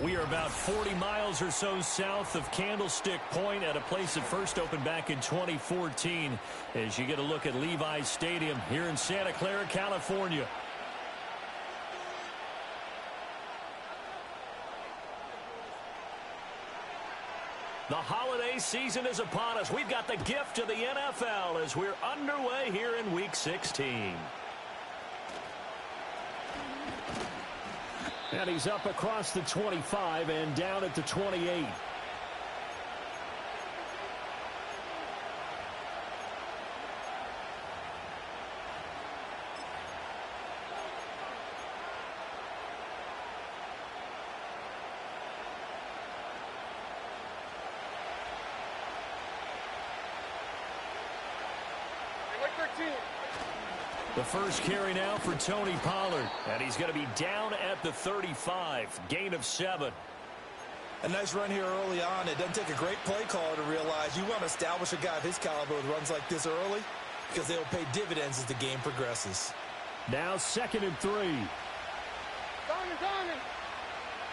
We are about 40 miles or so south of Candlestick Point at a place that first opened back in 2014 as you get a look at Levi's Stadium here in Santa Clara, California. The holiday season is upon us. We've got the gift of the NFL as we're underway here in Week 16. And he's up across the 25 and down at the 28. The first carry now for Tony Pollard, and he's going to be down at the 35, gain of 7. A nice run here early on. It doesn't take a great play caller to realize you want to establish a guy of his caliber with runs like this early because they'll pay dividends as the game progresses. Now 2nd and 3.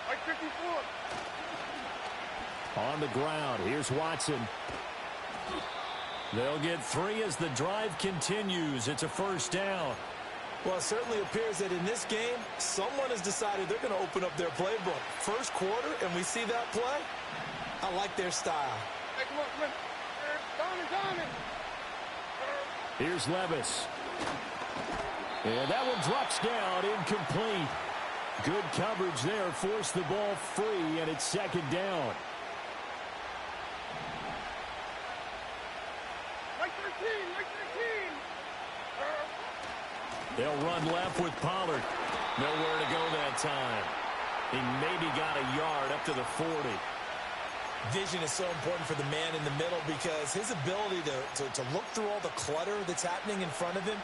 Like 54. On the ground, here's Watson. They'll get 3 as the drive continues. It's a first down. Well, it certainly appears that in this game, someone has decided they're going to open up their playbook. First quarter, and we see that play. I like their style. Hey, come on. Here's Levis. And that one drops down, incomplete. Good coverage there, forced the ball free, and it's 2nd down. They'll run left with Pollard. Nowhere to go that time. He maybe got a yard up to the 40. Vision is so important for the man in the middle because his ability to look through all the clutter that's happening in front of him,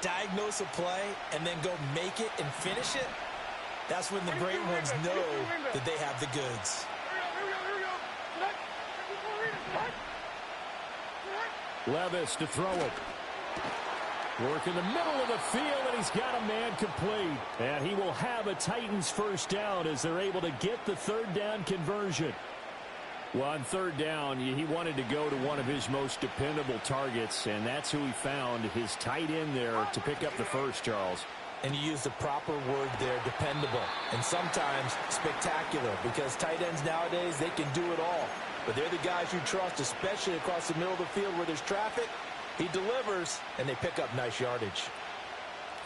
diagnose a play, and then go make it and finish it, that's when the great ones know that they have the goods. Levis to throw it. Work in the middle of the field, and he's got a man complete. And he will have a Titans first down as they're able to get the 3rd down conversion. Well, on 3rd down, he wanted to go to one of his most dependable targets, and that's who he found, his tight end there, to pick up the first, Charles. And you use the proper word there, dependable, and sometimes spectacular, because tight ends nowadays, they can do it all. But they're the guys you trust, especially across the middle of the field where there's traffic. He delivers, and they pick up nice yardage.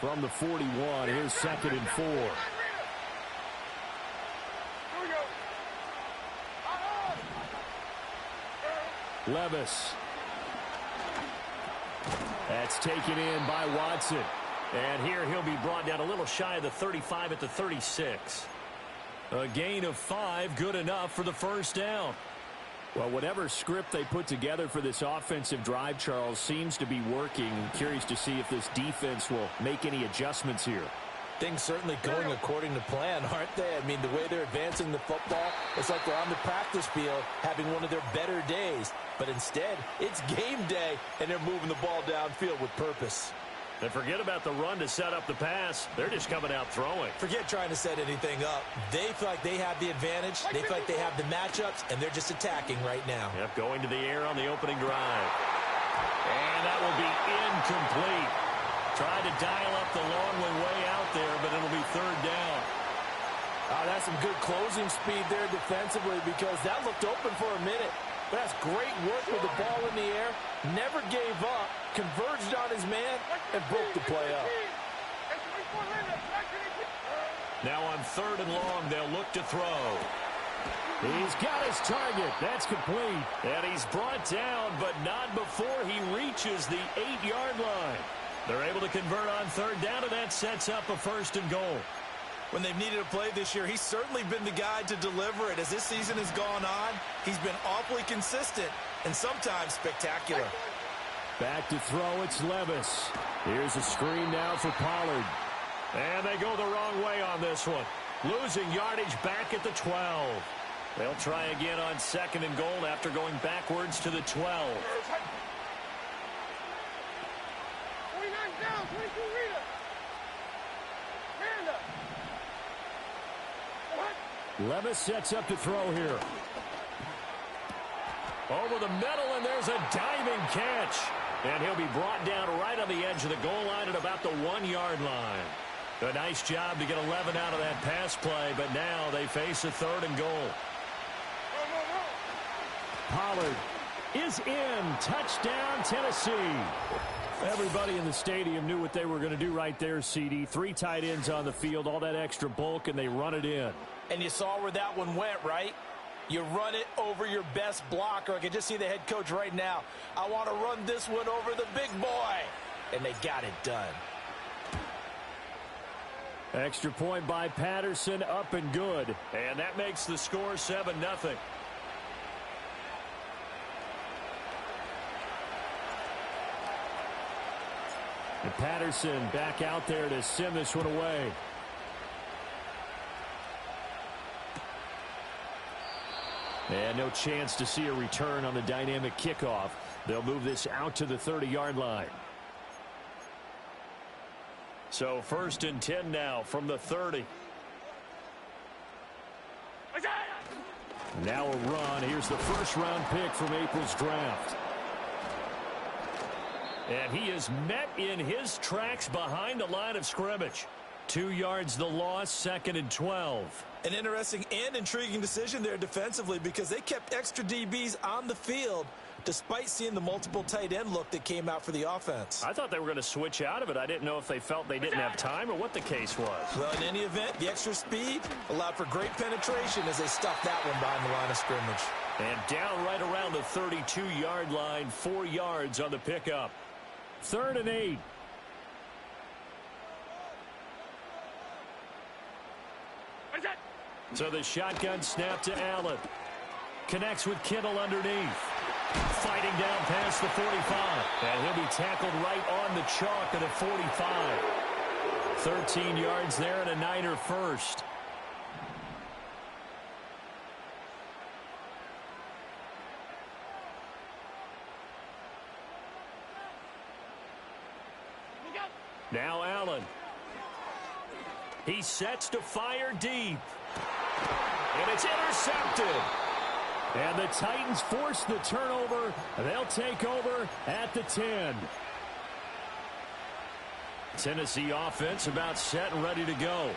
From the 41, here's 2nd and 4. Levis. That's taken in by Watson. And here he'll be brought down a little shy of the 35 at the 36. A gain of 5, good enough for the first down. Well, whatever script they put together for this offensive drive, Charles, seems to be working. I'm curious to see if this defense will make any adjustments here. Things certainly going according to plan, aren't they? I mean, the way they're advancing the football, it's like they're on the practice field having one of their better days. But instead, it's game day, and they're moving the ball downfield with purpose. And forget about the run to set up the pass. They're just coming out throwing. Forget trying to set anything up. They feel like they have the advantage. They feel like they have the matchups, and they're just attacking right now. Yep, going to the air on the opening drive. And that will be incomplete. Tried to dial up the long one way out there, but it'll be 3rd down. That's some good closing speed there defensively because that looked open for a minute. But that's great work with the ball in the air. Never gave up, converged on his man, and broke the play up. Now on 3rd and long, they'll look to throw. He's got his target. That's complete. And he's brought down, but not before he reaches the 8-yard line. They're able to convert on 3rd down, and that sets up a 1st and goal. When they've needed a play this year, he's certainly been the guy to deliver it. As this season has gone on, he's been awfully consistent and sometimes spectacular. Back to throw, it's Levis. Here's a screen now for Pollard. And they go the wrong way on this one. Losing yardage back at the 12. They'll try again on 2nd and goal after going backwards to the 12. 29 down, 22 Rita. Miranda. What? Levis sets up to throw here. Over the middle, and there's a diving catch. And he'll be brought down right on the edge of the goal line at about the 1-yard line. A nice job to get 11 out of that pass play, but now they face a 3rd and goal. Pollard is in. Touchdown, Tennessee. Everybody in the stadium knew what they were going to do right there, CD. 3 tight ends on the field, all that extra bulk, and they run it in. And you saw where that one went, right? You run it over your best blocker. I can just see the head coach right now. I want to run this one over the big boy. And they got it done. Extra point by Patterson, up and good. And that makes the score 7-0. And Patterson back out there to send this one away. And no chance to see a return on the dynamic kickoff. They'll move this out to the 30-yard line. So 1st and 10 now from the 30. Now a run. Here's the 1st-round pick from April's draft. And he is met in his tracks behind the line of scrimmage. 2 yards the loss, 2nd and 12. An interesting and intriguing decision there defensively because they kept extra DBs on the field despite seeing the multiple tight end look that came out for the offense. I thought they were going to switch out of it. I didn't know if they felt they didn't have time or what the case was. Well, in any event, the extra speed allowed for great penetration as they stuffed that one behind the line of scrimmage. And down right around the 32-yard line, 4 yards on the pickup. 3rd and 8. So the shotgun snap to Allen. Connects with Kittle underneath. Fighting down past the 45. And he'll be tackled right on the chalk at the 45. 13 yards there and a Niner first. Now Allen. He sets to fire deep. And it's intercepted. And the Titans force the turnover. They'll take over at the 10. Tennessee offense about set and ready to go.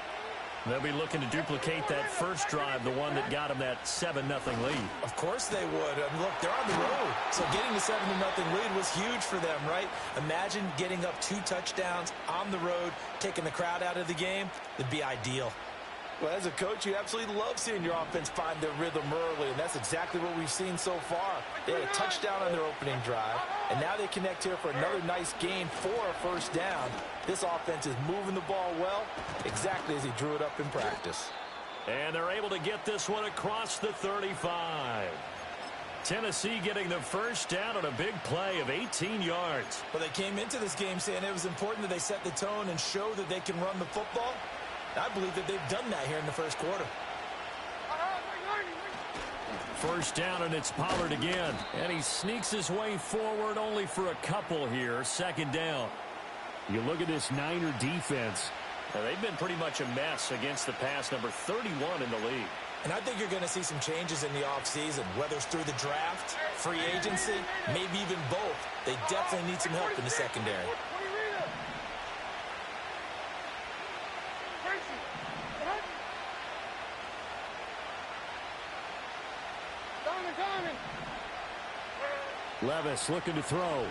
They'll be looking to duplicate that first drive, the one that got them that 7-0 lead. Of course they would. I mean, look, they're on the road. So getting the 7-0 lead was huge for them, right? Imagine getting up 2 touchdowns on the road, taking the crowd out of the game. It'd be ideal. Well, as a coach, you absolutely love seeing your offense find their rhythm early, and that's exactly what we've seen so far. They had a touchdown on their opening drive, and now they connect here for another nice gain for a first down. This offense is moving the ball well, exactly as he drew it up in practice. And they're able to get this one across the 35. Tennessee getting the first down on a big play of 18 yards. Well, they came into this game saying it was important that they set the tone and show that they can run the football. I believe that they've done that here in the first quarter. First down, and it's Pollard again. And he sneaks his way forward only for a couple here. 2nd down. You look at this Niner defense. Now, they've been pretty much a mess against the pass, number 31 in the league. And I think you're going to see some changes in the offseason, whether it's through the draft, free agency, maybe even both. They definitely need some help in the secondary. Levis looking to throw.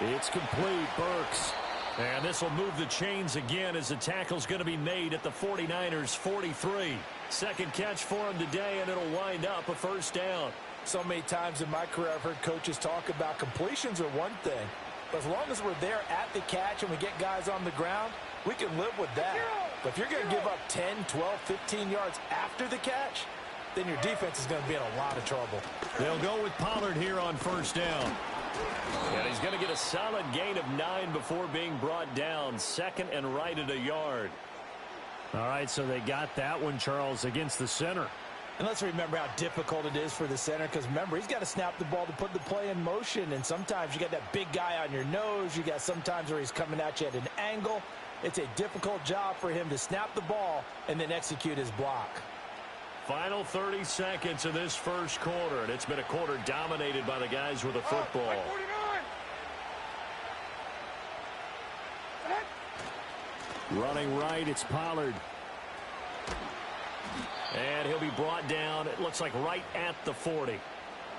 It's complete. Burks. And this will move the chains again as the tackle's going to be made at the 49ers 43. Second catch for him today, and it'll wind up a first down. So many times in my career I've heard coaches talk about completions are one thing. But as long as we're there at the catch and we get guys on the ground, we can live with that. But if you're going to give up 10, 12, 15 yards after the catch, then your defense is going to be in a lot of trouble. They'll go with Pollard here on first down. And he's going to get a solid gain of 9 before being brought down. 2nd and right at a yard. All right, so they got that one, Charles, against the center. And let's remember how difficult it is for the center, because remember, he's got to snap the ball to put the play in motion, and sometimes you got that big guy on your nose. You got sometimes where he's coming at you at an angle. It's a difficult job for him to snap the ball and then execute his block. Final 30 seconds of this first quarter, and it's been a quarter dominated by the guys with the football. Running right, it's Pollard. And he'll be brought down, it looks like right at the 40.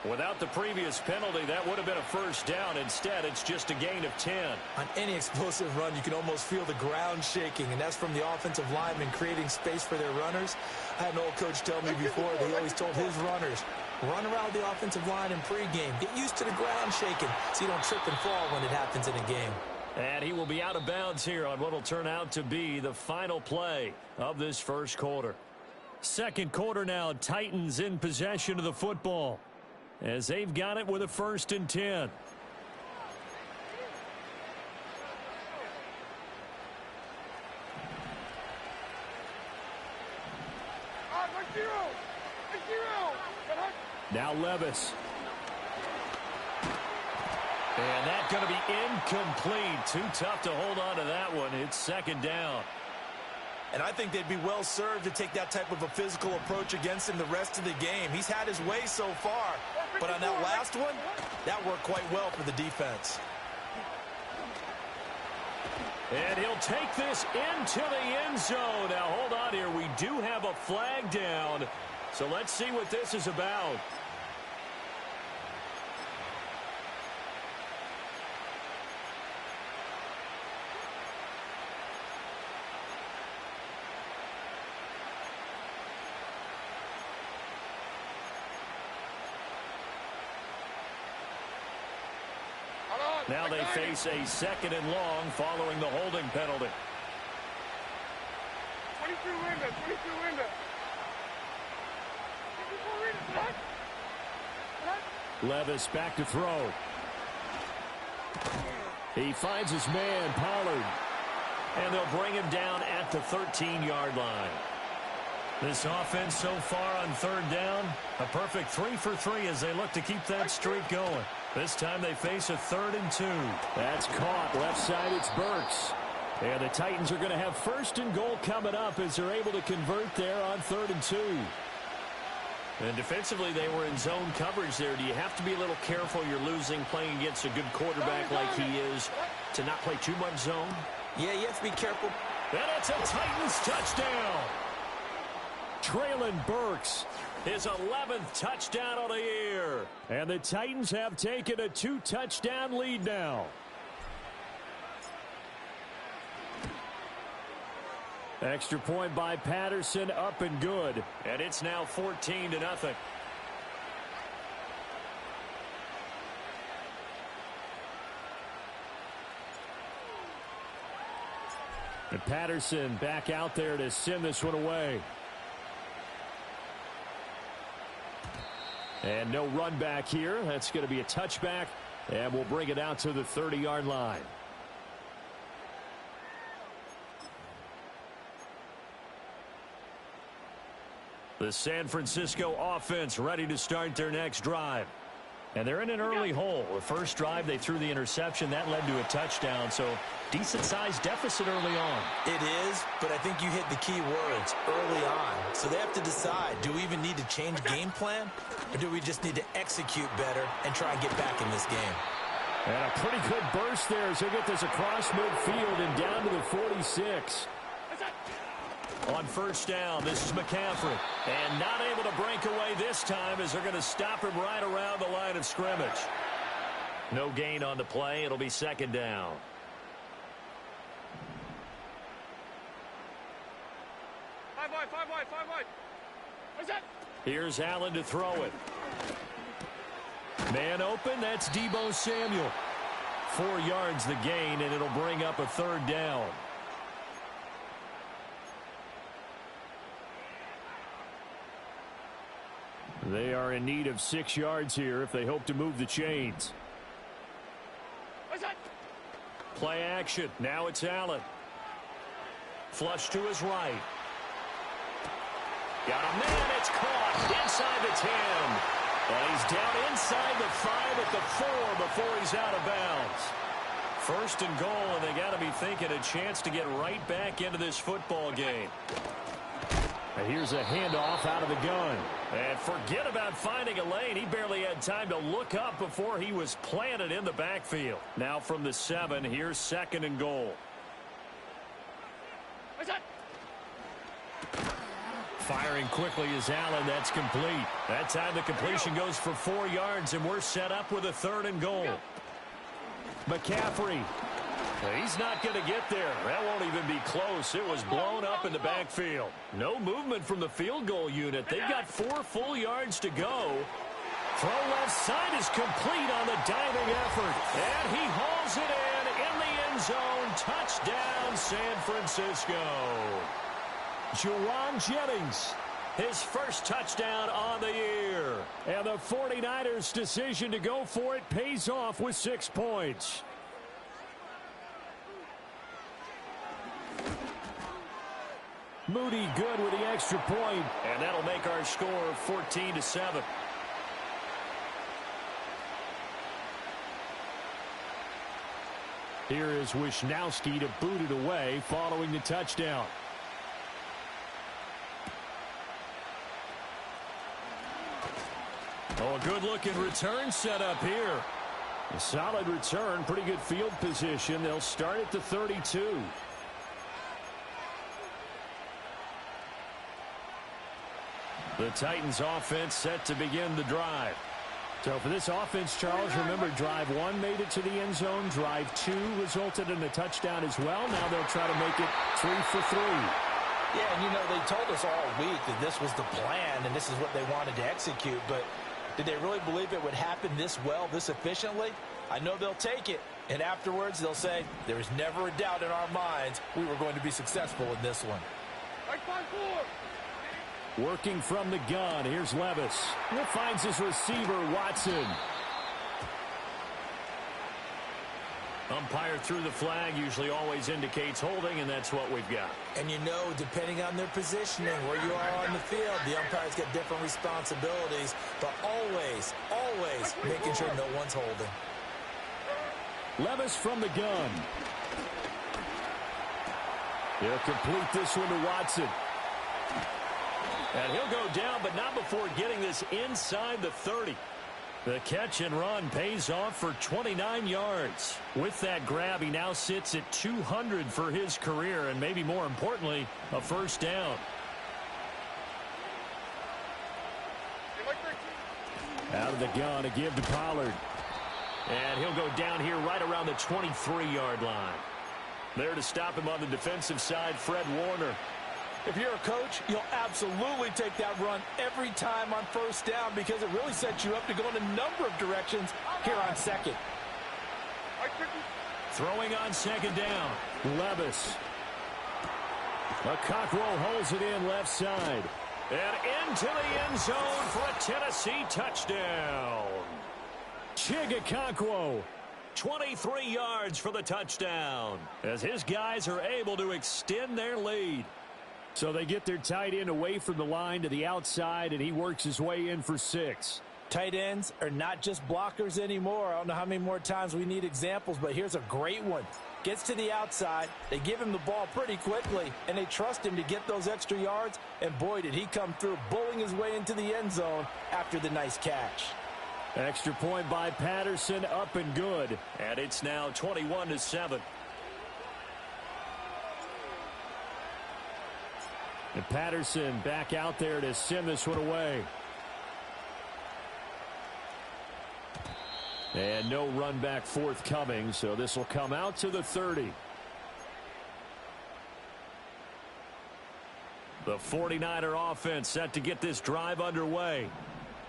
Without the previous penalty, that would have been a first down. Instead, it's just a gain of 10. On any explosive run, you can almost feel the ground shaking, and that's from the offensive linemen creating space for their runners. I had an old coach tell me before that he always told his runners, run around the offensive line in pregame. Get used to the ground shaking so you don't trip and fall when it happens in a game. And he will be out of bounds here on what will turn out to be the final play of this first quarter. Second quarter now, Titans in possession of the football, as they've got it with a 1st and 10. Now Levis. And that's going to be incomplete. Too tough to hold on to that one. It's 2nd down. And I think they'd be well served to take that type of a physical approach against him the rest of the game. He's had his way so far. But on that last one, that worked quite well for the defense. And he'll take this into the end zone. Now, hold on here. We do have a flag down. So let's see what this is about. Now they face a 2nd and long following the holding penalty. 22 window, 22 window. Levis back to throw. He finds his man, Pollard. And they'll bring him down at the 13-yard line. This offense so far on 3rd down, a perfect 3 for 3 as they look to keep that streak going. This time they face a 3rd and 2. That's caught. Left side, it's Burks. And the Titans are going to have 1st and goal coming up as they're able to convert there on 3rd and 2. And defensively, they were in zone coverage there. Do you have to be a little careful? You're losing playing against a good quarterback like he is to not play too much zone? Yeah, you have to be careful. And it's a Titans touchdown. Traylon Burks, his 11th touchdown of the year. And the Titans have taken a 2-touchdown lead now. Extra point by Patterson, up and good. And it's now 14-0. And Patterson back out there to send this one away. And no run back here. That's going to be a touchback. And we'll bring it out to the 30-yard line. The San Francisco offense ready to start their next drive. And they're in an early hole. The first drive, they threw the interception. That led to a touchdown. So decent-sized deficit early on. It is, but I think you hit the key words, early on. So they have to decide, do we even need to change game plan? Or do we just need to execute better and try and get back in this game? And a pretty good burst there as they get this across midfield and down to the 46. On first down, this is McCaffrey. And not able to break away this time as they're going to stop him right around the line of scrimmage. No gain on the play. It'll be 2nd down. Five wide. What's that? Here's Allen to throw it. Man open, that's Deebo Samuel. 4 yards the gain, and it'll bring up a 3rd down. They are in need of 6 yards here if they hope to move the chains. What's that? Play action. Now it's Allen. Flush to his right. Got a man. It's caught inside the 10. And he's down inside the 5 at the 4 before he's out of bounds. First and goal, and they got to be thinking a chance to get right back into this football game. And here's a handoff out of the gun. And forget about finding a lane. He barely had time to look up before he was planted in the backfield. Now from the 7, here's second and goal. Firing quickly is Allen. That's complete. That time the completion goes for 4 yards, and we're set up with a third and goal. McCaffrey. He's not going to get there. That won't even be close. It was blown up in the backfield. No movement from the field goal unit. They've got 4 full yards to go. Throw left side is complete on the diving effort. And he hauls it in the end zone. Touchdown, San Francisco. Juwan Jennings, his first touchdown on the year. And the 49ers' decision to go for it pays off with 6 points. Moody good with the extra point, and that'll make our score 14-7. Here is Wisnowski to boot it away following the touchdown. Oh, a good-looking return set up here. A solid return, pretty good field position. They'll start at the 32. The Titans offense set to begin the drive. So for this offense, Charles, remember drive 1 made it to the end zone. Drive 2 resulted in a touchdown as well. Now they'll try to make it 3 for 3. Yeah, and you know, they told us all week that this was the plan and this is what they wanted to execute. But did they really believe it would happen this well, this efficiently? I know they'll take it. And afterwards, they'll say, there was never a doubt in our minds we were going to be successful in this one. Working from the gun, here's Levis. He finds his receiver, Watson. Umpire threw the flag, usually always indicates holding, and that's what we've got. And you know, depending on their positioning, where you are on the field, the umpires get different responsibilities, but always making sure no one's holding. Levis from the gun. He'll complete this one to Watson. And he'll go down, but not before getting this inside the 30. The catch and run pays off for 29 yards. With that grab, he now sits at 200 for his career, and maybe more importantly, a first down. Out of the gun, a give to Pollard. And he'll go down here right around the 23-yard line. There to stop him on the defensive side, Fred Warner. If you're a coach, you'll absolutely take that run every time on first down because it really sets you up to go in a number of directions here on second. Throwing on second down, Levis. A Cockrell holds it in left side. And into the end zone for a Tennessee touchdown. Chigakokwo, 23 yards for the touchdown, as his guys are able to extend their lead. So they get their tight end away from the line to the outside, and he works his way in for 6. Tight ends are not just blockers anymore. I don't know how many more times we need examples, but here's a great one. Gets to the outside, they give him the ball pretty quickly, and they trust him to get those extra yards, and boy, did he come through, bowling his way into the end zone after the nice catch. Extra point by Patterson, up and good, and it's now 21-7. And Patterson back out there to send this one away. And no run back forthcoming, so this will come out to the 30. The 49er offense set to get this drive underway.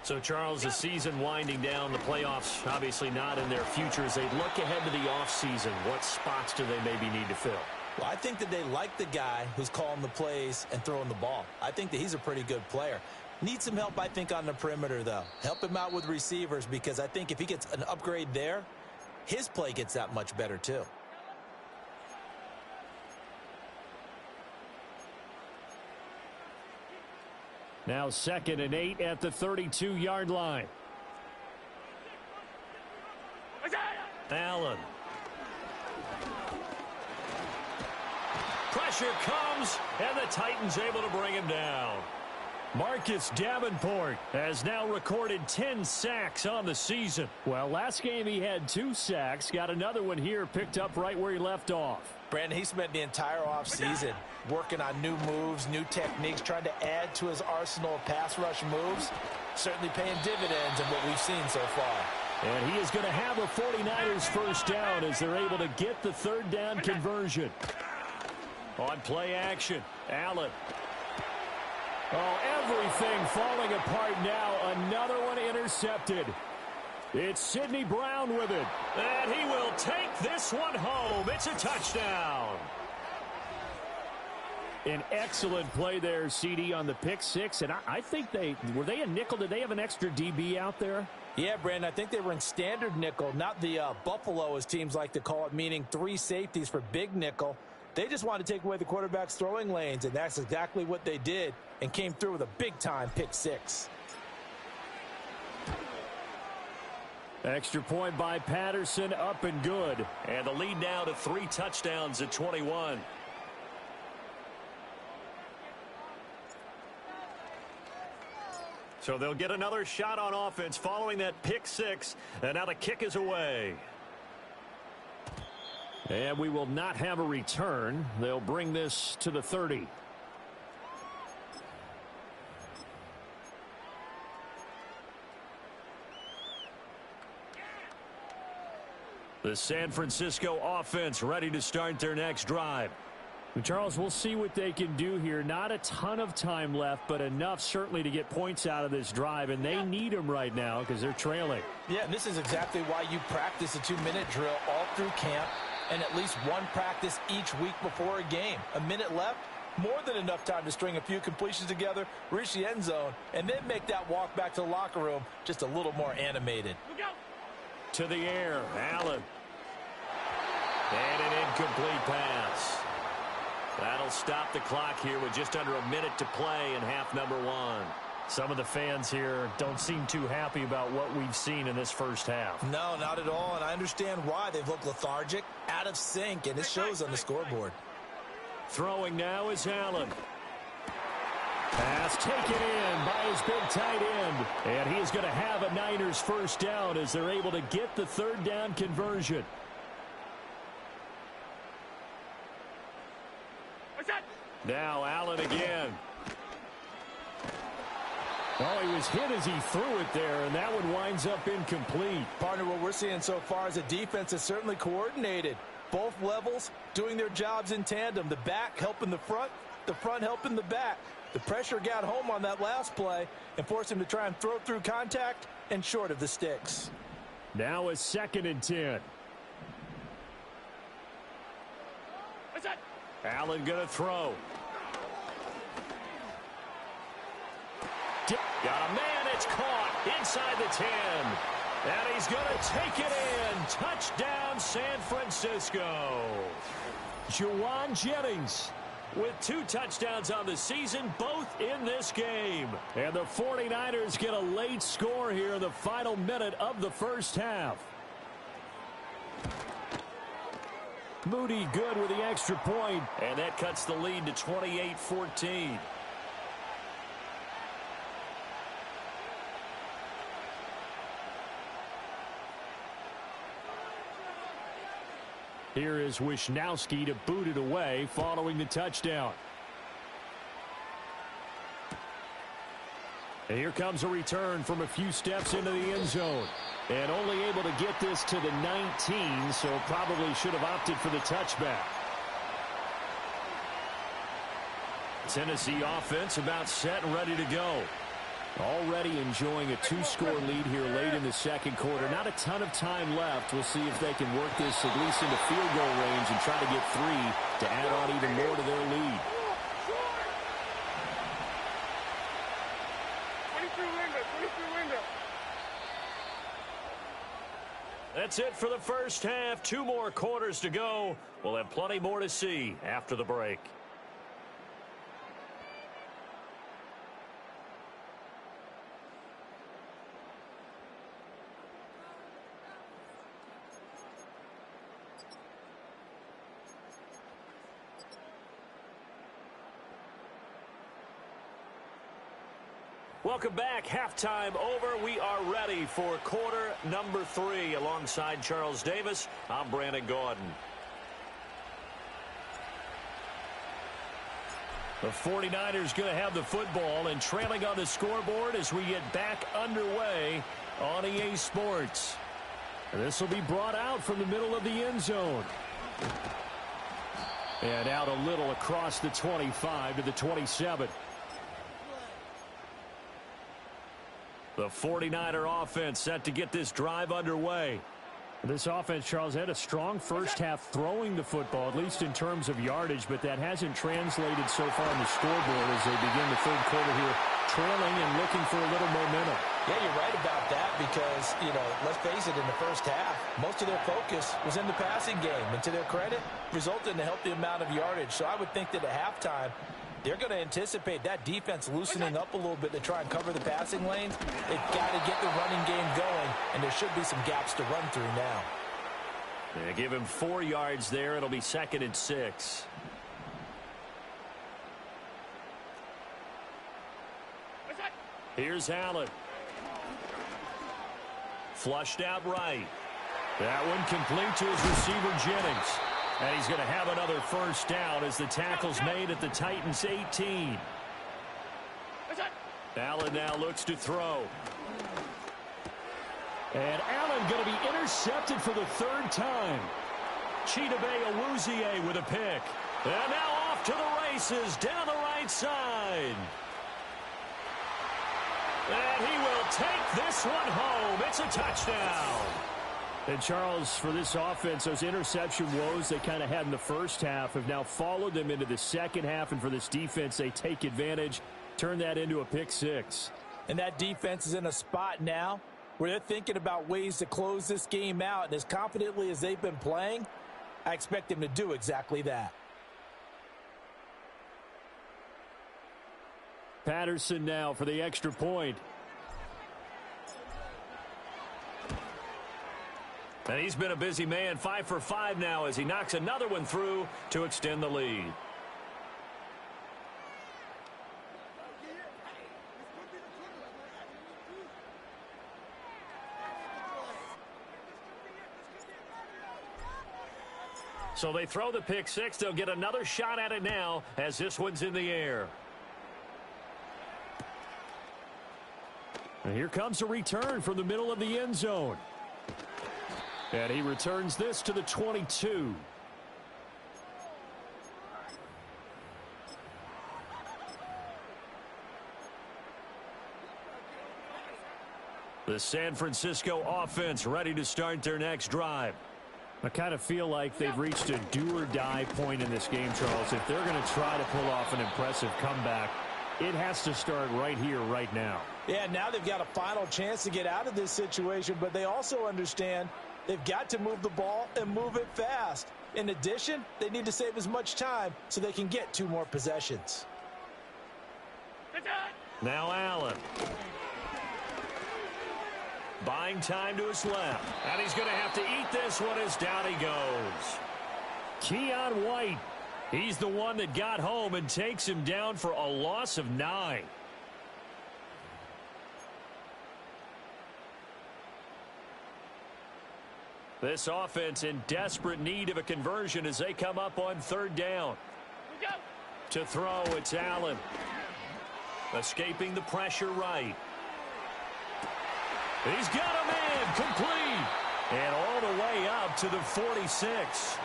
So, Charles, the season winding down, the playoffs obviously not in their future. As they look ahead to the offseason, what spots do they maybe need to fill? Well, I think that they like the guy who's calling the plays and throwing the ball. I think that he's a pretty good player. Needs some help, I think, on the perimeter, though. Help him out with receivers because I think if he gets an upgrade there, his play gets that much better, too. Now 2nd and 8 at the 32-yard line. pressure comes, and the Titans able to bring him down. Marcus Davenport has now recorded 10 sacks on the season. Well, last game he had 2 sacks. Got another one here picked up right where he left off. Brandon, he spent the entire offseason working on new moves, new techniques, trying to add to his arsenal of pass rush moves. Certainly paying dividends in what we've seen so far. And he is going to have a 49ers first down as they're able to get the third down conversion. On play action, Allen. Oh, everything falling apart now. Another one intercepted. It's Sidney Brown with it. And he will take this one home. It's a touchdown. An excellent play there, CD, on the pick six. And I think were they a nickel? Did they have an extra DB out there? Yeah, Brandon, I think they were in standard nickel, not the Buffalo, as teams like to call it, meaning 3 safeties for big nickel. They just wanted to take away the quarterback's throwing lanes, and that's exactly what they did, and came through with a big-time pick six. Extra point by Patterson, up and good. And the lead now to 3 touchdowns at 21. So they'll get another shot on offense following that pick six, and now the kick is away. And we will not have a return. They'll bring this to the 30. The San Francisco offense ready to start their next drive. Charles, we'll see what they can do here. Not a ton of time left, but enough certainly to get points out of this drive, and they need them right now because they're trailing. Yeah, and this is exactly why you practice a 2-minute drill all through camp and at least one practice each week before a game. A minute left, more than enough time to string a few completions together, reach the end zone, and then make that walk back to the locker room just a little more animated. To the air, Allen. And an incomplete pass. That'll stop the clock here with just under a minute to play in half number 1. Some of the fans here don't seem too happy about what we've seen in this first half. No, not at all, and I understand why. They've looked lethargic, out of sync, and it shows on the scoreboard. Throwing now is Allen. Pass taken in by his big tight end. And he is going to have a Niners first down as they're able to get the third down conversion. Now Allen again. Oh, he was hit as he threw it there, and that one winds up incomplete. Partner, what we're seeing so far is a defense that's certainly coordinated. Both levels doing their jobs in tandem. The back helping the front helping the back. The pressure got home on that last play and forced him to try and throw through contact and short of the sticks. Now a 2nd and 10. Allen going to throw. Got a man, it's caught inside the 10. And he's going to take it in. Touchdown, San Francisco. Juwan Jennings with 2 touchdowns on the season, both in this game. And the 49ers get a late score here in the final minute of the first half. Moody good with the extra point, and that cuts the lead to 28-14. Here is Wisnowski to boot it away following the touchdown. And here comes a return from a few steps into the end zone. And only able to get this to the 19, so probably should have opted for the touchback. Tennessee offense about set and ready to go. Already enjoying a 2-score lead here late in the second quarter. Not a ton of time left. We'll see if they can work this at least into field goal range and try to get 3 to add on even more to their lead. That's it for the first half. 2 more quarters to go. We'll have plenty more to see after the break. Welcome back. Halftime over. We are ready for quarter number 3. Alongside Charles Davis, I'm Brandon Gordon. The 49ers going to have the football and trailing on the scoreboard as we get back underway on EA Sports. And this will be brought out from the middle of the end zone. And out a little across the 25 to the 27. The 49er offense set to get this drive underway. This offense, Charles, had a strong first half throwing the football, at least in terms of yardage, but that hasn't translated so far on the scoreboard as they begin the third quarter here, trailing and looking for a little momentum. Yeah, you're right about that because, let's face it, in the first half, most of their focus was in the passing game. And to their credit, resulted in a healthy amount of yardage. So I would think that at halftime, they're going to anticipate that defense loosening up a little bit to try and cover the passing lanes. They've got to get the running game going, and there should be some gaps to run through now. They give him 4 yards there. It'll be 2nd and 6. Here's Allen. Flushed out right. That one complete to his receiver, Jennings. And he's going to have another first down as the tackle's made at the Titans' 18. Allen now looks to throw. And Allen going to be intercepted for the 3rd time. Chidobe Awuzie with a pick. And now off to the races down the right side. And he will take this one home. It's a touchdown. And, Charles, for this offense, those interception woes they kind of had in the first half have now followed them into the second half. And for this defense, they take advantage, turn that into a pick 6. And that defense is in a spot now where they're thinking about ways to close this game out. And as confidently as they've been playing, I expect them to do exactly that. Patterson now for the extra point. And he's been a busy man, 5 for 5 now as he knocks another one through to extend the lead. So they throw the pick 6. They'll get another shot at it now as this one's in the air. And here comes a return from the middle of the end zone. And he returns this to the 22. The San Francisco offense ready to start their next drive. I kind of feel like they've reached a do-or-die point in this game, Charles. If they're going to try to pull off an impressive comeback, it has to start right here, right now. Yeah, now they've got a final chance to get out of this situation, but they also understand they've got to move the ball and move it fast. In addition, they need to save as much time so they can get 2 more possessions. Now Allen. Buying time to his left. And he's going to have to eat this one as down he goes. Keon White. He's the one that got home and takes him down for a loss of 9. This offense in desperate need of a conversion as they come up on 3rd down. To throw, it's Allen. Escaping the pressure right. He's got a man complete. And all the way up to the 46.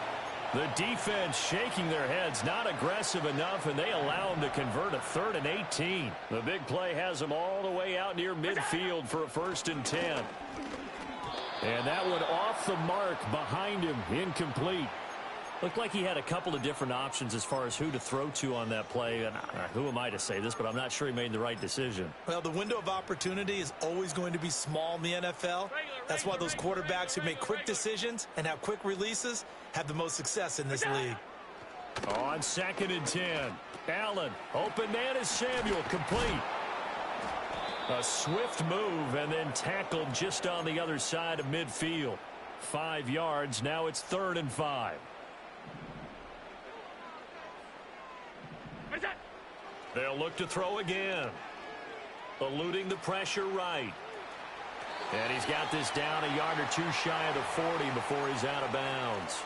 The defense shaking their heads, not aggressive enough, and they allow him to convert a 3rd and 18. The big play has them all the way out near midfield for a 1st and 10. And that one off the mark behind him, incomplete. Looked like he had a couple of different options as far as who to throw to on that play. And who am I to say this, but I'm not sure he made the right decision. Well, the window of opportunity is always going to be small in the NFL. That's why those quarterbacks who make quick decisions and have quick releases have the most success in this league. On 2nd and 10. Allen, open man is Samuel, complete. A swift move and then tackled just on the other side of midfield. 5 yards, now it's 3rd and 5. They'll look to throw again. eluding the pressure right. And he's got this down a yard or two shy of the 40 before he's out of bounds.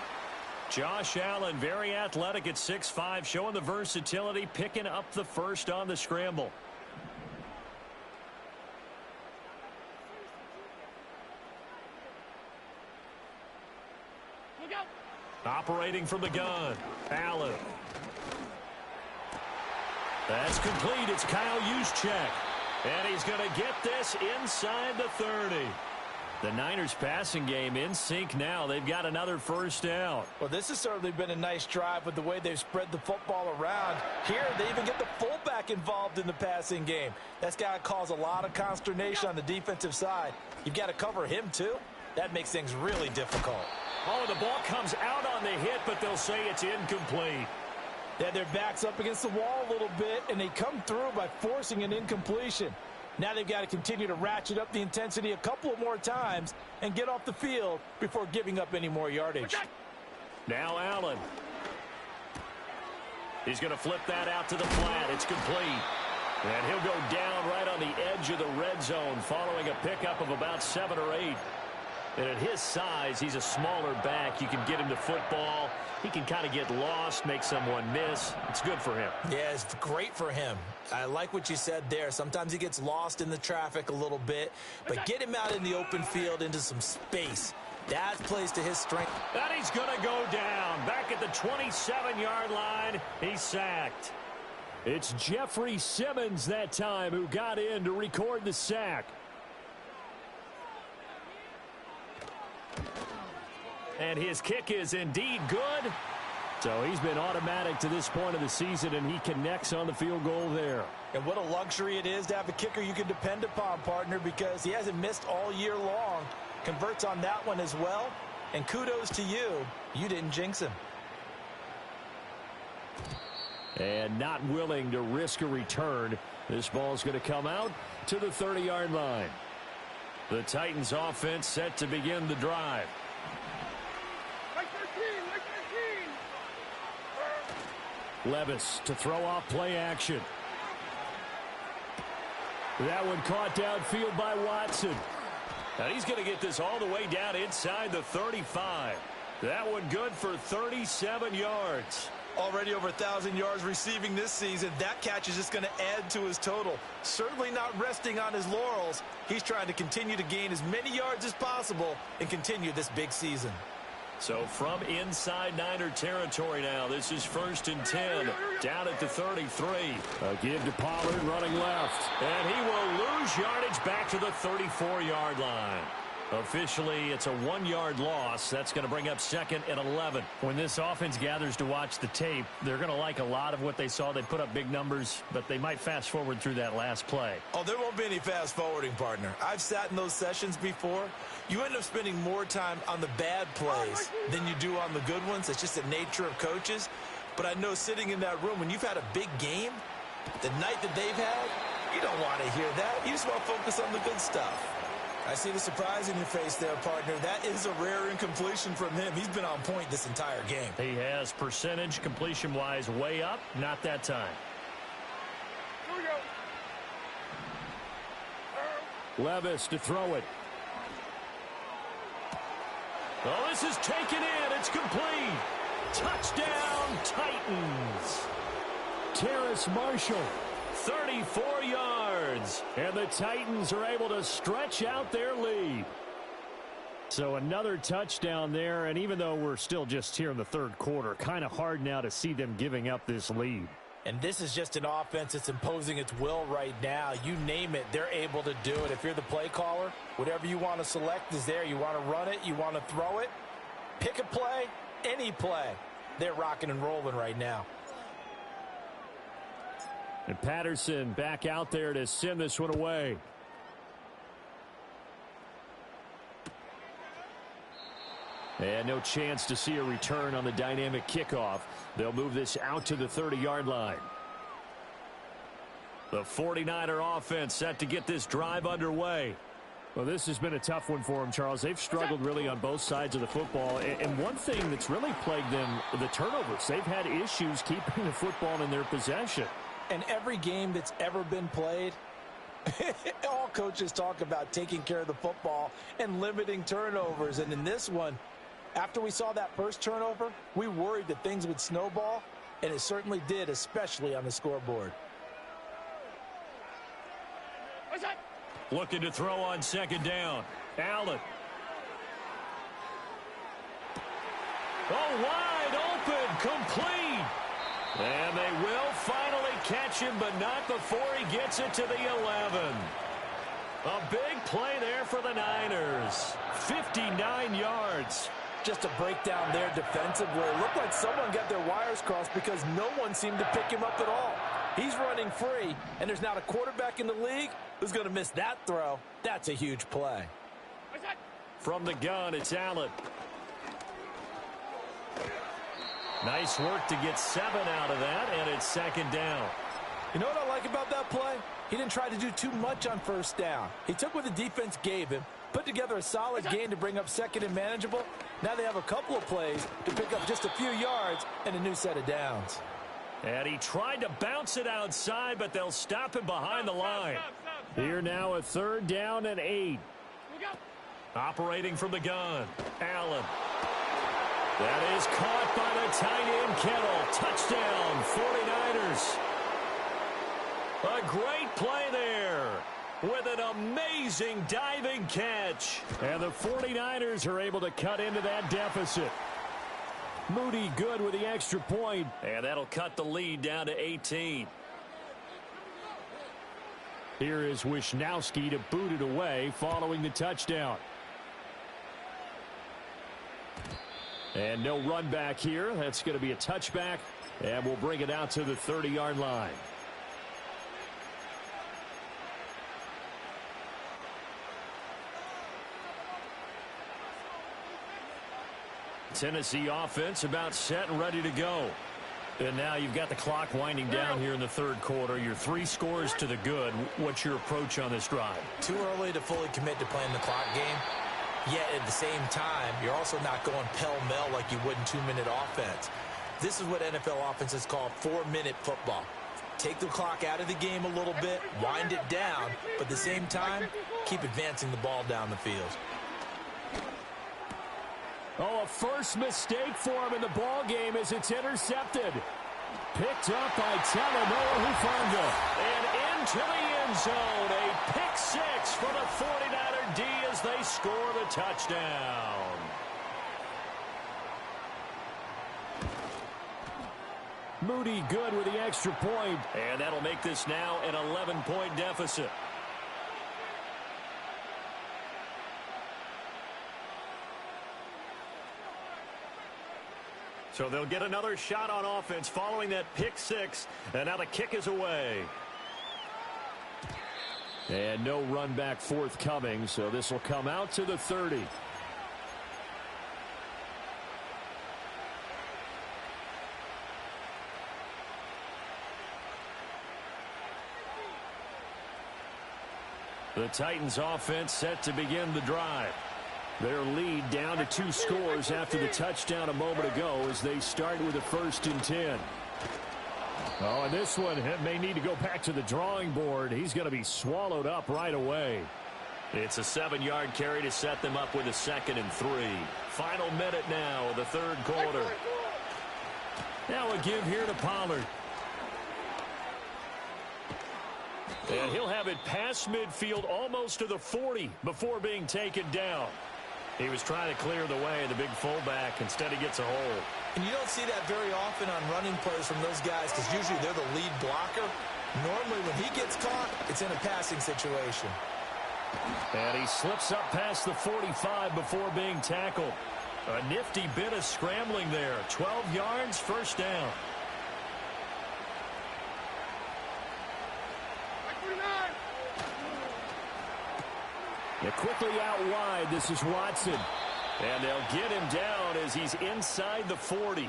Josh Allen, very athletic at 6'5", showing the versatility, picking up the first on the scramble. Look out! Operating from the gun, Allen. That's complete. It's Kyle Juszczyk. And he's going to get this inside the 30. The Niners passing game in sync now. They've got another first down. Well, this has certainly been a nice drive with the way they've spread the football around. Here, they even get the fullback involved in the passing game. That's got to cause a lot of consternation on the defensive side. You've got to cover him, too. That makes things really difficult. Oh, the ball comes out on the hit, but they'll say it's incomplete. They had their backs up against the wall a little bit, and they come through by forcing an incompletion. Now they've got to continue to ratchet up the intensity a couple of more times and get off the field before giving up any more yardage. Now Allen. He's going to flip that out to the flat. It's complete. And he'll go down right on the edge of the red zone following a pickup of about 7 or 8. And at his size, he's a smaller back. You can get him to football. He can kind of get lost, make someone miss. It's good for him. Yeah, it's great for him. I like what you said there. Sometimes he gets lost in the traffic a little bit, but get him out in the open field into some space. That plays to his strength. And he's going to go down. Back at the 27-yard line, he's sacked. It's Jeffrey Simmons that time who got in to record the sack. And his kick is indeed good. So he's been automatic to this point of the season, and he connects on the field goal there. And what a luxury it is to have a kicker you can depend upon, partner, because he hasn't missed all year long. Converts on that one as well. And kudos to you. You didn't jinx him. And not willing to risk a return. This ball's going to come out to the 30-yard line. The Titans offense set to begin the drive. Levis to throw off play action. That one caught downfield by Watson. And he's going to get this all the way down inside the 35. That one good for 37 yards. Already over 1,000 yards receiving this season. That catch is just going to add to his total. Certainly not resting on his laurels. He's trying to continue to gain as many yards as possible and continue this big season. So from inside Niner territory now, this is 1st and 10, down at the 33. A give to Pollard running left. And he will lose yardage back to the 34-yard line. Officially, it's a 1-yard loss. That's going to bring up 2nd and 11. When this offense gathers to watch the tape, they're going to like a lot of what they saw. They put up big numbers, but they might fast forward through that last play. Oh, there won't be any fast forwarding, partner. I've sat in those sessions before. You end up spending more time on the bad plays than you do on the good ones. It's just the nature of coaches. But I know sitting in that room, when you've had a big game, the night that they've had, you don't want to hear that. You just want to focus on the good stuff. I see the surprise in your face there, partner. That is a rare incompletion from him. He's been on point this entire game. He has percentage completion-wise way up. Not that time. Levis to throw it. Oh, this is taken in. It's complete. Touchdown, Titans. Terrace Marshall, 34 yards. And the Titans are able to stretch out their lead. So another touchdown there. And even though we're still just here in the third quarter, kind of hard now to see them giving up this lead. And this is just an offense that's imposing its will right now. You name it, they're able to do it. If you're the play caller, whatever you want to select is there. You want to run it, you want to throw it, pick a play, any play. They're rocking and rolling right now. And Patterson back out there to send this one away. And no chance to see a return on the dynamic kickoff. They'll move this out to the 30-yard line. The 49er offense set to get this drive underway. Well, this has been a tough one for them, Charles. They've struggled really on both sides of the football. And one thing that's really plagued them, the turnovers. They've had issues keeping the football in their possession. And every game that's ever been played, All coaches talk about taking care of the football and limiting turnovers. And in this one, after we saw that first turnover, we worried that things would snowball, and it certainly did, especially on the scoreboard. Looking to throw on second down. Allen. Oh, wide open, complete. And they will finally catch him, but not before he gets it to the 11. A big play there for the Niners. 59 yards. Just a breakdown there defensively. It looked like someone got their wires crossed because no one seemed to pick him up at all. He's running free, and there's not a quarterback in the league who's going to miss that throw. That's a huge play. From the gun, it's Allen. Nice work to get 7 out of that, and it's second down. You know what I like about that play? He didn't try to do too much on first down. He took what the defense gave him, put together a solid gain to bring up second and manageable. Now they have a couple of plays to pick up just a few yards and a new set of downs. And he tried to bounce it outside, but they'll stop him behind the line. Here now, a third down and 8. Operating from the gun, Allen. That is caught by the tight end, Kittle. Touchdown, 49ers. A great play there with an amazing diving catch. And the 49ers are able to cut into that deficit. Moody good with the extra point, and that'll cut the lead down to 18. Here is Wishnowski to boot it away following the touchdown. And no run back here. That's going to be a touchback, and we'll bring it out to the 30-yard line. Tennessee offense about set and ready to go. And now you've got the clock winding down here in the third quarter. Your 3 scores to the good. What's your approach on this drive? Too early to fully commit to playing the clock game. Yet at the same time, you're also not going pell-mell like you would in 2-minute offense. This is what NFL offenses call 4-minute football. Take the clock out of the game a little bit, wind it down, but at the same time, keep advancing the ball down the field. Oh, a first mistake for him in the ball game as it's intercepted. Picked up by Talanoa Hufanga. And into the end zone. A pick 6 for the 49er D as they score the touchdown. Moody good with the extra point. And that'll make this now an 11-point deficit. So they'll get another shot on offense following that pick 6. And now the kick is away. And no run back forthcoming, so this will come out to the 30. The Titans offense set to begin the drive. Their lead down to 2 scores after the touchdown a moment ago as they start with a 1st and 10. Oh, and this one may need to go back to the drawing board. He's going to be swallowed up right away. It's a 7-yard carry to set them up with a 2nd and 3. Final minute now of the third quarter. Now a give here to Pollard. And he'll have it past midfield almost to the 40 before being taken down. He was trying to clear the way, the big fullback. Instead, he gets a hold. And you don't see that very often on running plays from those guys because usually they're the lead blocker. Normally, when he gets caught, it's in a passing situation. And he slips up past the 45 before being tackled. A nifty bit of scrambling there. 12 yards, 1st down. They're quickly out wide. This is Watson. And they'll get him down as he's inside the 40.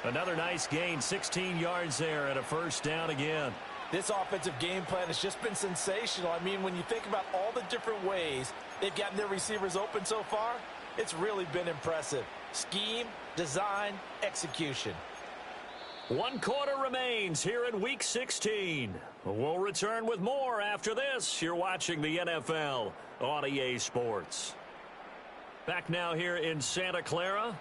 Another nice gain, 16 yards there and a 1st down again. This offensive game plan has just been sensational. I mean, when you think about all the different ways they've gotten their receivers open so far, it's really been impressive. Scheme, design, execution. 1 quarter remains here in Week 16. We'll return with more after this. You're watching the NFL on EA Sports. Back now here in Santa Clara.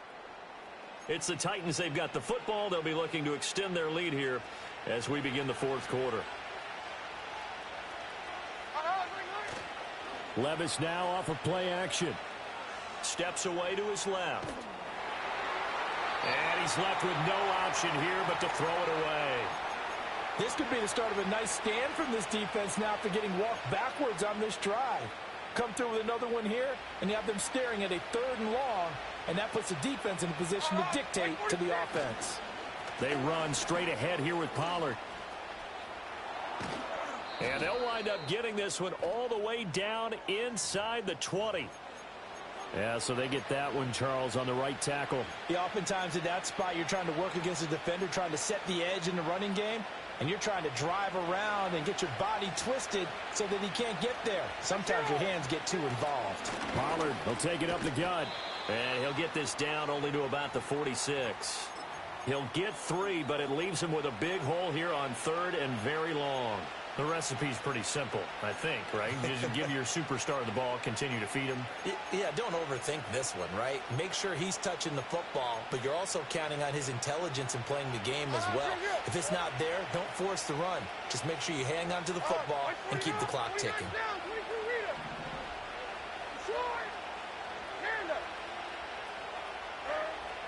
It's the Titans. They've got the football. They'll be looking to extend their lead here as we begin the 4th quarter. Levis now off of play action. Steps away to his left. And he's left with no option here but to throw it away. This could be the start of a nice stand from this defense now after getting walked backwards on this drive. Come through with another one here, and you have them staring at a 3rd and long, and that puts the defense in a position to dictate to the offense. They run straight ahead here with Pollard. And they'll wind up getting this one all the way down inside the 20. Yeah, so they get that one, Charles, on the right tackle. Yeah, oftentimes at that spot, you're trying to work against a defender, trying to set the edge in the running game, and you're trying to drive around and get your body twisted so that he can't get there. Sometimes your hands get too involved. Pollard, he'll take it up the gut, and he'll get this down only to about the 46. He'll get 3, but it leaves him with a big hole here on 3rd and very long. The recipe's pretty simple, I think, right? Just give your superstar the ball, continue to feed him. Yeah, don't overthink this one, right? Make sure he's touching the football, but you're also counting on his intelligence in playing the game as well. If it's not there, don't force the run. Just make sure you hang on to the football and keep the clock ticking.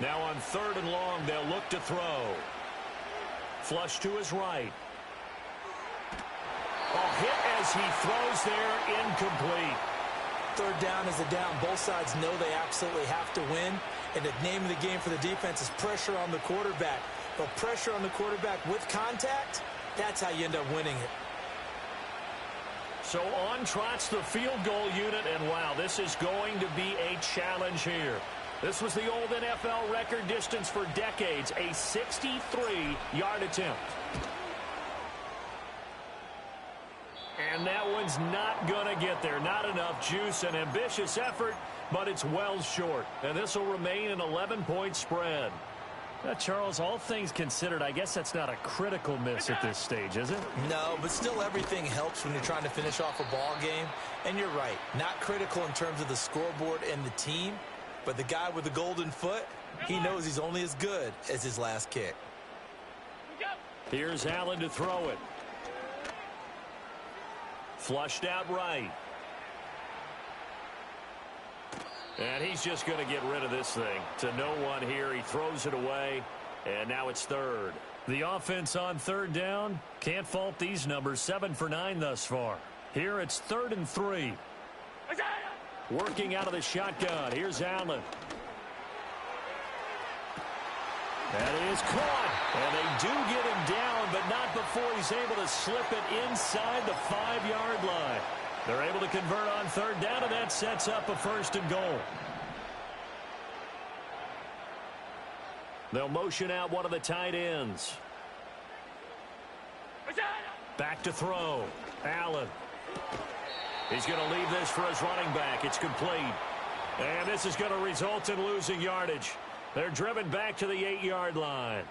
Now on 3rd and long, they'll look to throw. Flush to his right. A hit as he throws there, incomplete. 3rd down is a down. Both sides know they absolutely have to win. And the name of the game for the defense is pressure on the quarterback. But pressure on the quarterback with contact, that's how you end up winning it. So on trots the field goal unit, and wow, this is going to be a challenge here. This was the old NFL record distance for decades, a 63-yard attempt. And that one's not going to get there. Not enough juice, an ambitious effort, but it's well short. And this will remain an 11-point spread. Charles, all things considered, I guess that's not a critical miss at this stage, is it? No, but still everything helps when you're trying to finish off a ball game. And you're right, not critical in terms of the scoreboard and the team, but the guy with the golden foot, he knows he's only as good as his last kick. Here's Allen to throw it. Flushed out right. And he's just going to get rid of this thing. To no one here. He throws it away. And now it's 3rd. The offense on 3rd down. Can't fault these numbers. 7 for 9 thus far. Here it's 3rd and 3. Working out of the shotgun. Here's Allen. That is caught. And they do get him down, but not before he's able to slip it inside the 5-yard line. They're able to convert on 3rd down, and that sets up a 1st and goal. They'll motion out one of the tight ends. Back to throw. Allen. He's going to leave this for his running back. It's complete. And this is going to result in losing yardage. They're driven back to the 8-yard line.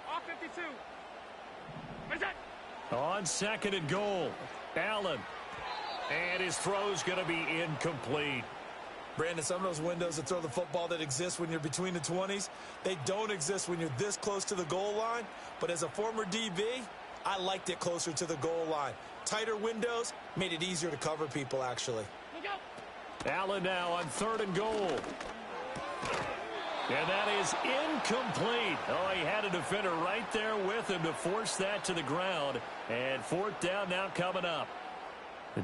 Off 52. On 2nd and goal. Allen. And his throw's going to be incomplete. Brandon, some of those windows to throw the football that exist when you're between the 20s, they don't exist when you're this close to the goal line. But as a former DB, I liked it closer to the goal line. Tighter windows made it easier to cover people, actually. Allen now on 3rd and goal. And that is incomplete. Oh, he had a defender right there with him to force that to the ground. And 4th down now coming up.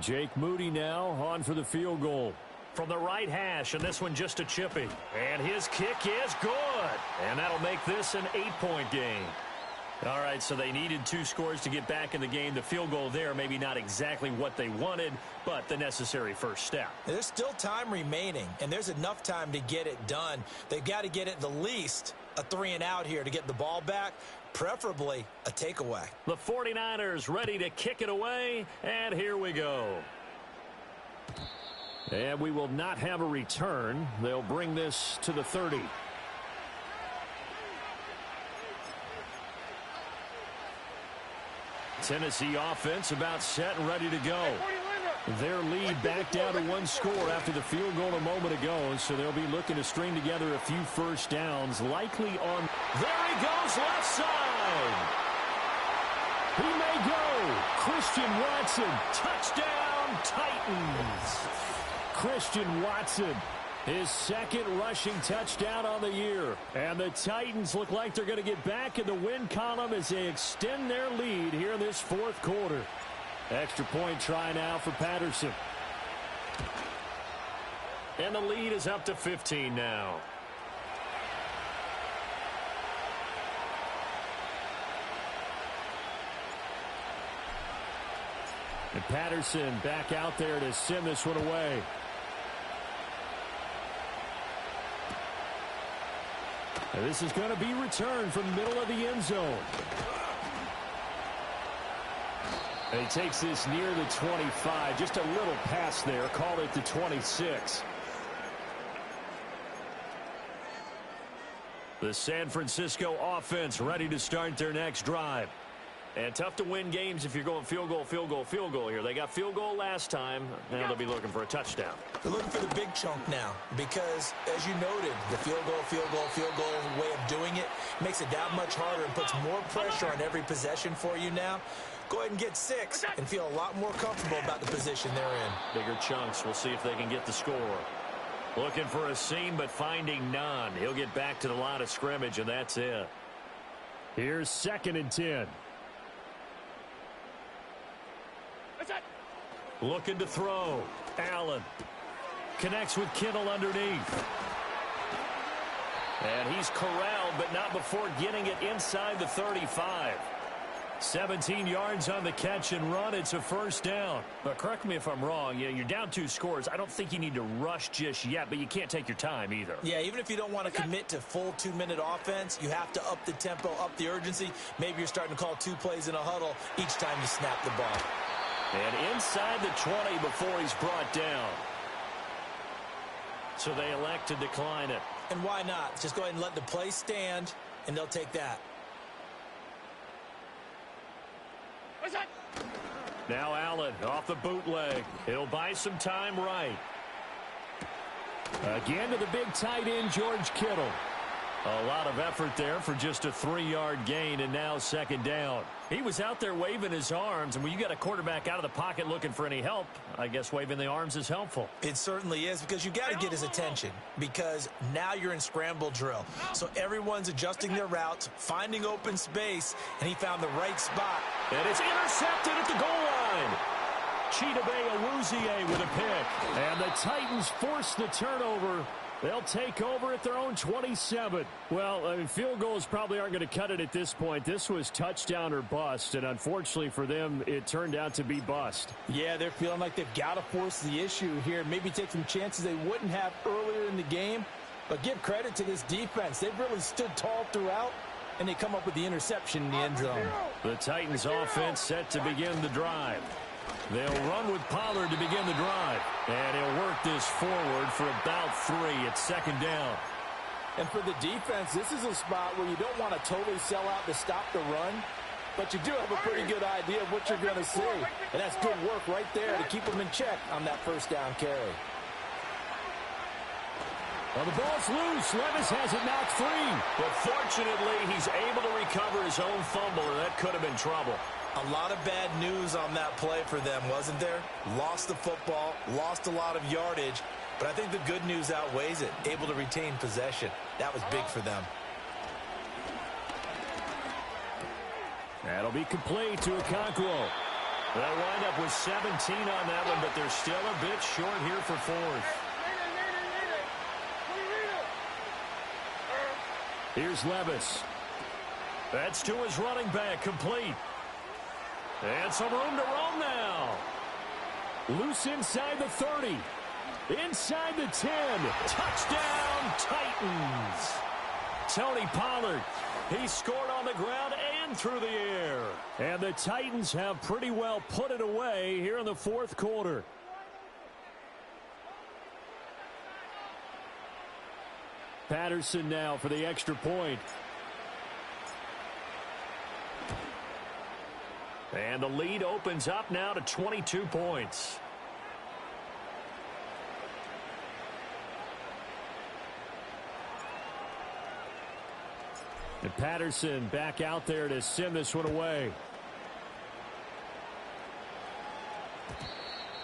Jake Moody now on for the field goal. From the right hash, and this one just a chippy. And his kick is good. And that'll make this an 8-point game. All right, so they needed 2 scores to get back in the game. The field goal there, maybe not exactly what they wanted, but the necessary first step. There's still time remaining, and there's enough time to get it done. They've got to get at the least a 3-and-out here to get the ball back, preferably a takeaway. The 49ers ready to kick it away, and here we go. And we will not have a return. They'll bring this to the 30. Tennessee offense about set and ready to go. Their lead back down to one score after the field goal a moment ago, so they'll be looking to string together a few first downs, likely on... There he goes, left side! He may go! Christian Watson, touchdown, Titans! Christian Watson, his second rushing touchdown on the year. And the Titans look like they're going to get back in the win column as they extend their lead here in this fourth quarter. Extra point try now for Patterson. And the lead is up to 15 now. And Patterson back out there to send this one away. And this is going to be returned from the middle of the end zone. And he takes this near the 25. Just a little pass there. Call it the 26. The San Francisco offense ready to start their next drive. And tough to win games if you're going field goal, field goal, field goal here. They got field goal last time. Now they'll be looking for a touchdown. They're looking for the big chunk now because, as you noted, the field goal, field goal, field goal way of doing it makes it that much harder and puts more pressure on every possession for you now. Go ahead and get 6 and feel a lot more comfortable about the position they're in. Bigger chunks. We'll see if they can get the score. Looking for a seam, but finding none. He'll get back to the line of scrimmage, and that's it. Here's 2nd and 10. Looking to throw. Allen connects with Kittle underneath. And he's corralled, but not before getting it inside the 35. 17 yards on the catch and run. It's a first down. But correct me if I'm wrong. You're down 2 scores. I don't think you need to rush just yet, but you can't take your time either. Yeah, even if you don't want to commit to full 2-minute offense, you have to up the tempo, up the urgency. Maybe you're starting to call 2 plays in a huddle each time you snap the ball. And inside the 20 before he's brought down. So they elect to decline it. And why not? Just go ahead and let the play stand, and they'll take that. Now Allen off the bootleg. He'll buy some time right. Again to the big tight end, George Kittle. A lot of effort there for just a 3-yard gain, and now 2nd down. He was out there waving his arms, and when you got a quarterback out of the pocket looking for any help, I guess waving the arms is helpful. It certainly is, because you got to get his attention, because now you're in scramble drill. So everyone's adjusting their routes, finding open space, and he found the right spot. And it's intercepted at the goal line. Chidobe Awuzie with a pick. And the Titans force the turnover. They'll take over at their own 27. Well, I mean, field goals probably aren't going to cut it at this point. This was touchdown or bust, and unfortunately for them, it turned out to be bust. Yeah, they're feeling like they've got to force the issue here. Maybe take some chances they wouldn't have earlier in the game. But give credit to this defense. They've really stood tall throughout, and they come up with the interception in the end zone. The Titans offense set to begin the drive. They'll run with Pollard to begin the drive. And he'll work this forward for about 3 at 2nd down. And for the defense, this is a spot where you don't want to totally sell out to stop the run, but you do have a pretty good idea of what you're going to see. And that's good work right there to keep them in check on that first down carry. Well, the ball's loose. Levis has it knocked free. But fortunately, he's able to recover his own fumble, and that could have been trouble. A lot of bad news on that play for them, wasn't there? Lost the football, lost a lot of yardage, but I think the good news outweighs it. Able to retain possession. That was big for them. That'll be complete to Okonkwo. They'll wind up with 17 on that one, but they're still a bit short here for 4th. Here's Levis. That's to his running back, complete. And some room to roam now. Loose inside the 30. Inside the 10. Touchdown, Titans. Tony Pollard. He scored on the ground and through the air. And the Titans have pretty well put it away here in the 4th quarter. Patterson now for the extra point. And the lead opens up now to 22 points. And Patterson back out there to send this one away.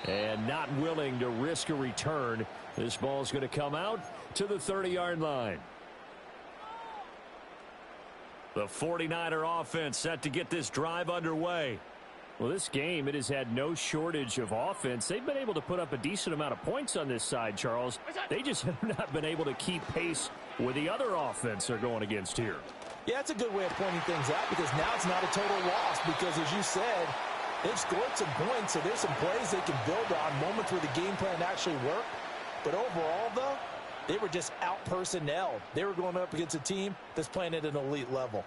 And not willing to risk a return. This ball's going to come out to the 30-yard line. The 49er offense set to get this drive underway. Well, this game, it has had no shortage of offense. They've been able to put up a decent amount of points on this side, Charles. They just have not been able to keep pace with the other offense they're going against here. Yeah, that's a good way of pointing things out because now it's not a total loss because, as you said, they've scored some points, so there's some plays they can build on, moments where the game plan actually worked. But overall, though, they were just out-personnel. They were going up against a team that's playing at an elite level.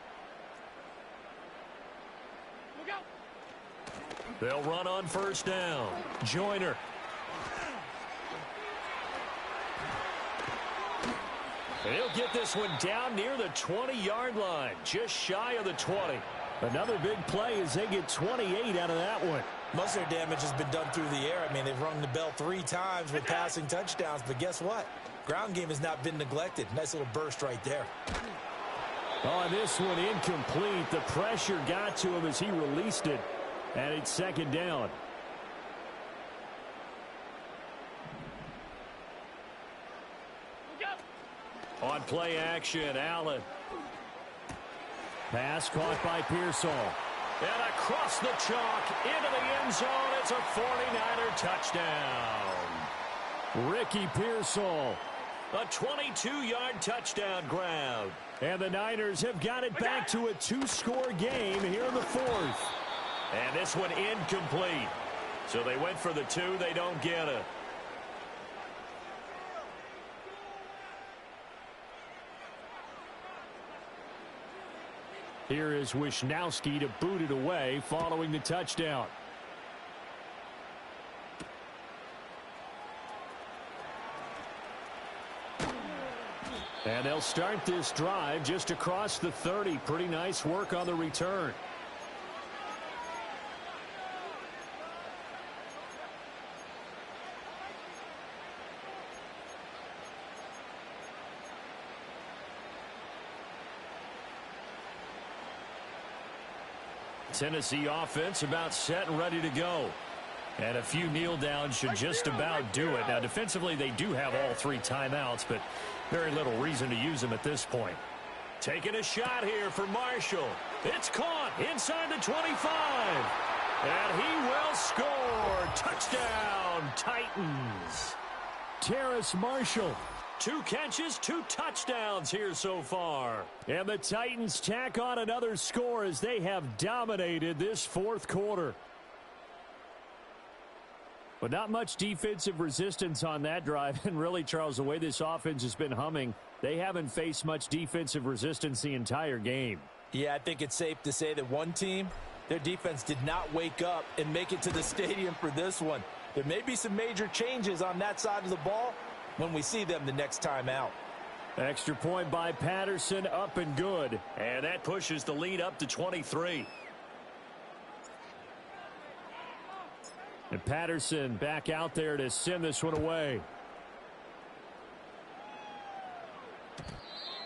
Look out. They'll run on first down. Joyner. He'll get this one down near the 20-yard line, just shy of the 20. Another big play as they get 28 out of that one. Most of their damage has been done through the air. I mean, they've rung the bell 3 times with passing touchdowns, but guess what? Ground game has not been neglected. Nice little burst right there. On this one, incomplete. The pressure got to him as he released it, and it's second down. On play action, Allen. Pass caught by Pearsall. And across the chalk into the end zone. It's a 49er touchdown. Ricky Pearsall. A 22-yard touchdown grab. And the Niners have got it back to a 2-score game here in the 4th. And this one incomplete. So they went for the 2. They don't get it. Here is Wisnowski to boot it away following the touchdown. And they'll start this drive just across the 30. Pretty nice work on the return. Tennessee offense about set and ready to go. And a few kneel downs should just about do it. Now, defensively, they do have all 3 timeouts, but very little reason to use them at this point. Taking a shot here for Marshall. It's caught inside the 25. And he will score. Touchdown, Titans. Terrace Marshall. 2 catches, 2 touchdowns here so far. And the Titans tack on another score as they have dominated this 4th quarter. But not much defensive resistance on that drive. And really, Charles, the way this offense has been humming, they haven't faced much defensive resistance the entire game. Yeah, I think it's safe to say that one team, their defense did not wake up and make it to the stadium for this one. There may be some major changes on that side of the ball when we see them the next time out. Extra point by Patterson, up and good. And that pushes the lead up to 23. And Patterson back out there to send this one away.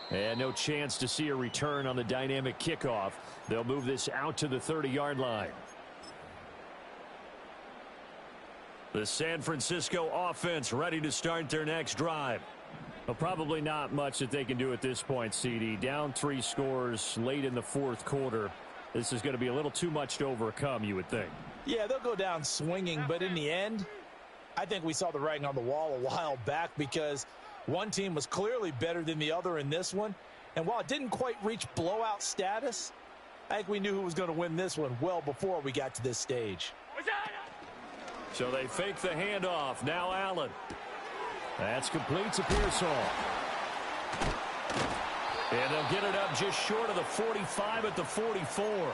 And no chance to see a return on the dynamic kickoff. They'll move this out to the 30-yard line. The San Francisco offense ready to start their next drive. Well, probably not much that they can do at this point, CD. Down 3 scores late in the 4th quarter. This is going to be a little too much to overcome, you would think. Yeah, they'll go down swinging, but in the end, I think we saw the writing on the wall a while back because one team was clearly better than the other in this one. And while it didn't quite reach blowout status, I think we knew who was going to win this one well before we got to this stage. So they fake the handoff. Now Allen. That's complete to Pearsall. And they'll get it up just short of the 45 at the 44.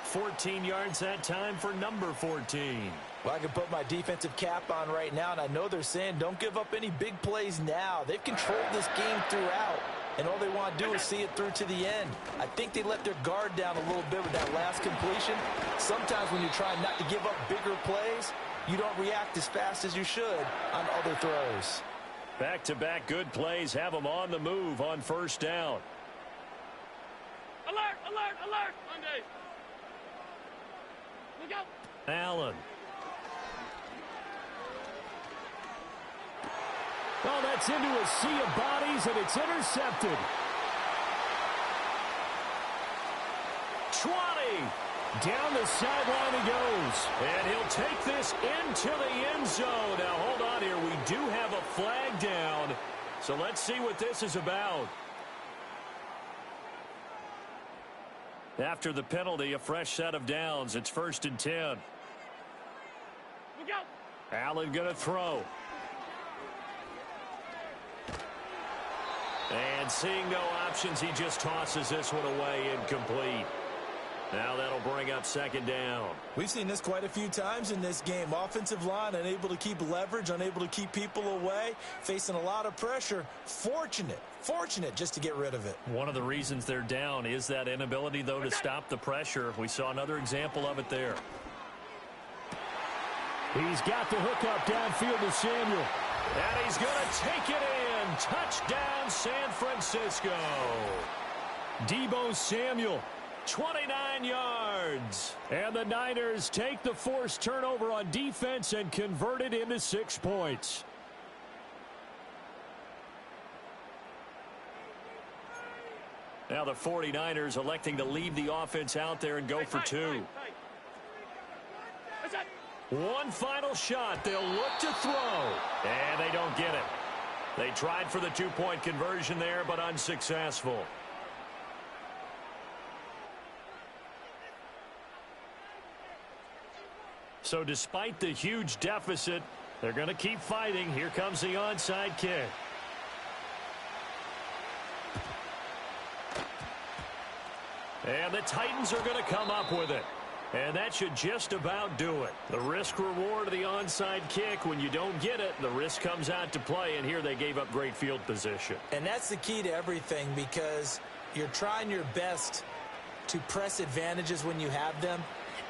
14 yards that time for number 14. Well, I can put my defensive cap on right now, and I know they're saying don't give up any big plays now. They've controlled this game throughout. and all they want to do is see it through to the end. I think they let their guard down a little bit with that last completion. Sometimes when you're trying not to give up bigger plays, you don't react as fast as you should on other throws. Back-to-back good plays have them on the move on first down. Alert, alert, alert. Monday. Look out. Allen. Oh, that's into a sea of bodies, and it's intercepted. 20. Down the sideline he goes. And he'll take this into the end zone. Now, hold on here. We do have a flag down. So let's see what this is about. After the penalty, a fresh set of downs. It's 1st and 10. Look out. Allen going to throw. And seeing no options, he just tosses this one away, incomplete. Now that'll bring up 2nd down. We've seen this quite a few times in this game. Offensive line unable to keep leverage, unable to keep people away, facing a lot of pressure. Fortunate just to get rid of it. One of the reasons they're down is that inability, though, to stop the pressure. We saw another example of it there. He's got the hook up downfield to Samuel. And he's going to take it in. Touchdown, San Francisco. Deebo Samuel. 29 yards. And the Niners take the forced turnover on defense and convert it into 6 points. Now the 49ers electing to leave the offense out there and go for 2. One final shot. They'll look to throw. And they don't get it. They tried for the 2-point conversion there, but unsuccessful. So despite the huge deficit, they're going to keep fighting. Here comes the onside kick. And the Titans are going to come up with it. And that should just about do it. The risk-reward of the onside kick, when you don't get it, the risk comes out to play, and here they gave up great field position. And that's the key to everything, because you're trying your best to press advantages when you have them,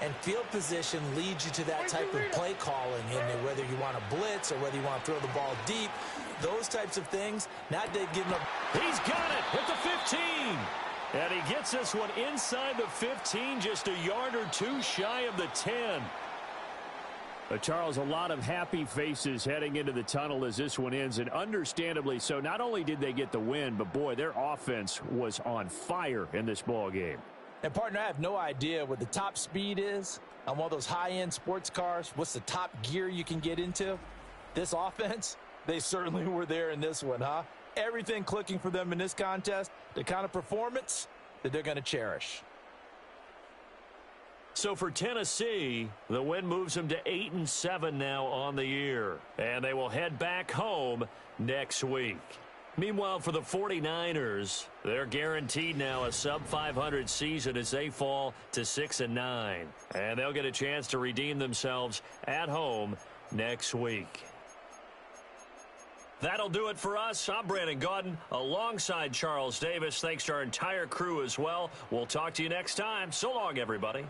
and field position leads you to that type of play calling, and whether you want to blitz or whether you want to throw the ball deep, those types of things. Now they've given up. He's got it at the 15. And he gets this one inside the 15, just a yard or 2 shy of the 10. Charles, a lot of happy faces heading into the tunnel as this one ends, and understandably so. Not only did they get the win, but boy, their offense was on fire in this ball game. And partner, I have no idea what the top speed is on one of those high-end sports cars. What's the top gear you can get into? This offense, they certainly were there in this one, huh? Everything clicking for them in this contest, the kind of performance that they're going to cherish. So for Tennessee, the win moves them to 8-7 now on the year. And they will head back home next week. Meanwhile, for the 49ers, they're guaranteed now a sub-500 season as they fall to 6-9. And they'll get a chance to redeem themselves at home next week. That'll do it for us. I'm Brandon Gaudin alongside Charles Davis. Thanks to our entire crew as well. We'll talk to you next time. So long, everybody.